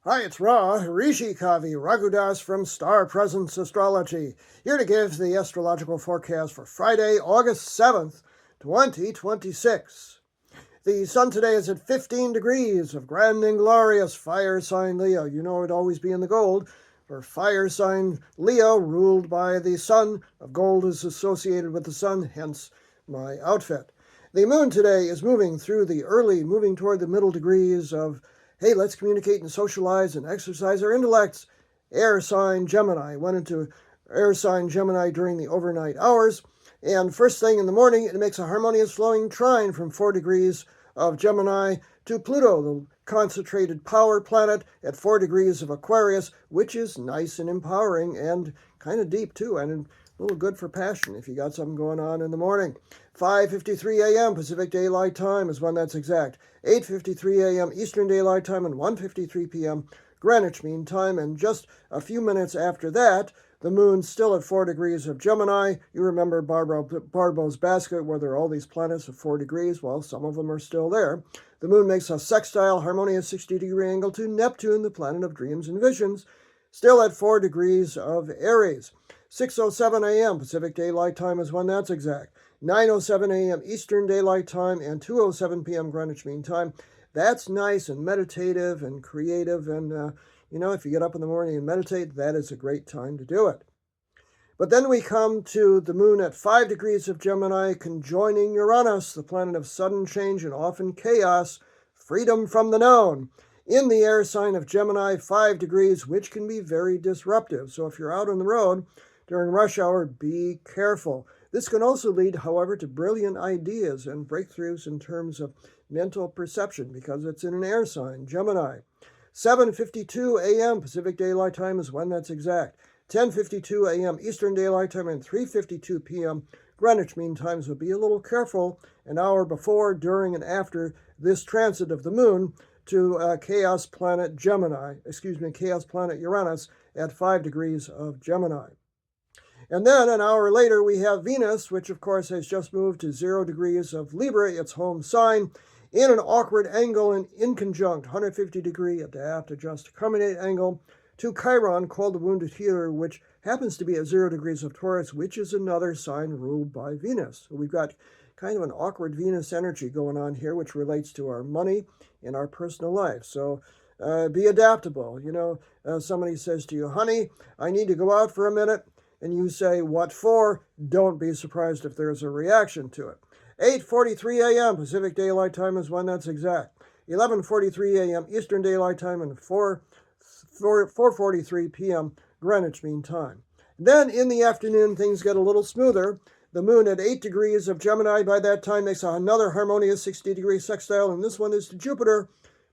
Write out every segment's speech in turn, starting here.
Hi, it's Ra, Rishi Kavi Raghudas from Star Presence Astrology, here to give the astrological forecast for Friday, August 7th, 2026. The sun today is at 15 degrees of grand and glorious fire sign Leo. You know it'd always be in the gold. For fire sign Leo, ruled by the sun, of gold is associated with the sun, hence my outfit. The moon today is moving toward the middle degrees of, hey, let's communicate and socialize and exercise our intellects. Air sign Gemini went into air sign Gemini during the overnight hours. And first thing in the morning, it makes a harmonious flowing trine from 4 degrees of Gemini to Pluto, the concentrated power planet, at 4 degrees of Aquarius, which is nice and empowering and kind of deep too, and a little good for passion if you got something going on in the morning. 5:53 a.m. Pacific Daylight Time is when that's exact. 8:53 a.m. Eastern Daylight Time and 1:53 p.m. Greenwich Mean Time. And just a few minutes after that, the moon's still at 4 degrees of Gemini. You remember Barbo's basket where there are all these planets of 4 degrees? Well, some of them are still there. The moon makes a sextile, harmonious 60-degree angle to Neptune, the planet of dreams and visions, still at 4 degrees of Aries. 6:07 a.m. Pacific Daylight Time is when that's exact. 9:07 a.m. Eastern Daylight Time and 2:07 p.m. Greenwich Mean Time. That's nice and meditative and creative, and if you get up in the morning and meditate, that is a great time to do it. But then we come to the moon at 5 degrees of Gemini, conjoining Uranus, the planet of sudden change and often chaos, freedom from the known, in the air sign of Gemini, 5 degrees, which can be very disruptive. So if you're out on the road during rush hour, be careful. This can also lead, however, to brilliant ideas and breakthroughs in terms of mental perception because it's in an air sign, Gemini. 7:52 a.m. Pacific Daylight Time is when that's exact. 10:52 a.m. Eastern Daylight Time and 3:52 p.m. Greenwich Mean Time, so be a little careful an hour before, during, and after this transit of the moon to chaos planet Uranus at 5 degrees of Gemini. And then an hour later, we have Venus, which of course has just moved to 0 degrees of Libra, its home sign, in an awkward angle and inconjunct, 150-degree adapt, adjust, terminate angle to Chiron, called the wounded healer, which happens to be at 0 degrees of Taurus, which is another sign ruled by Venus. So we've got kind of an awkward Venus energy going on here, which relates to our money and our personal life. So be adaptable. Somebody says to you, honey, I need to go out for a minute. And you say, what for? Don't be surprised if there's a reaction to it. 8:43 a.m. Pacific Daylight Time is when that's exact. 11:43 a.m. Eastern Daylight Time and 4:43 p.m. Greenwich Mean Time. Then in the afternoon, things get a little smoother. The moon at 8 degrees of Gemini by that time makes another harmonious 60-degree sextile, and this one is to Jupiter,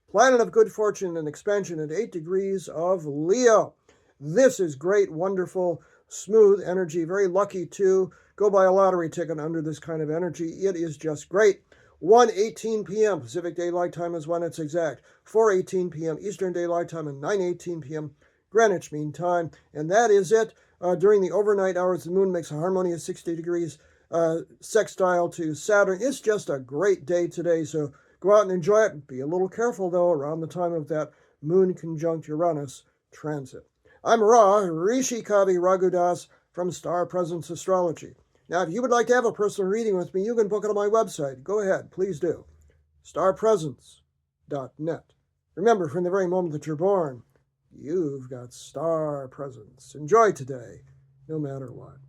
planet of good fortune and expansion, at 8 degrees of Leo. This is great, wonderful, smooth energy, very lucky too. Go buy a lottery ticket under this kind of energy. It is just great. 1:18 p.m. Pacific Daylight Time is when it's exact. 4:18 p.m. Eastern Daylight Time and 9:18 p.m. Greenwich Mean Time. And that is it. During the overnight hours, the moon makes a harmonious 60 degrees sextile to Saturn. It's just a great day today, so go out and enjoy it. Be a little careful, though, around the time of that moon conjunct Uranus transit. I'm Ra, Rishi Kavi Raghudas from Star Presence Astrology. Now, if you would like to have a personal reading with me, you can book it on my website. Go ahead, please do. starpresence.net. Remember, from the very moment that you're born, you've got star presence. Enjoy today, no matter what.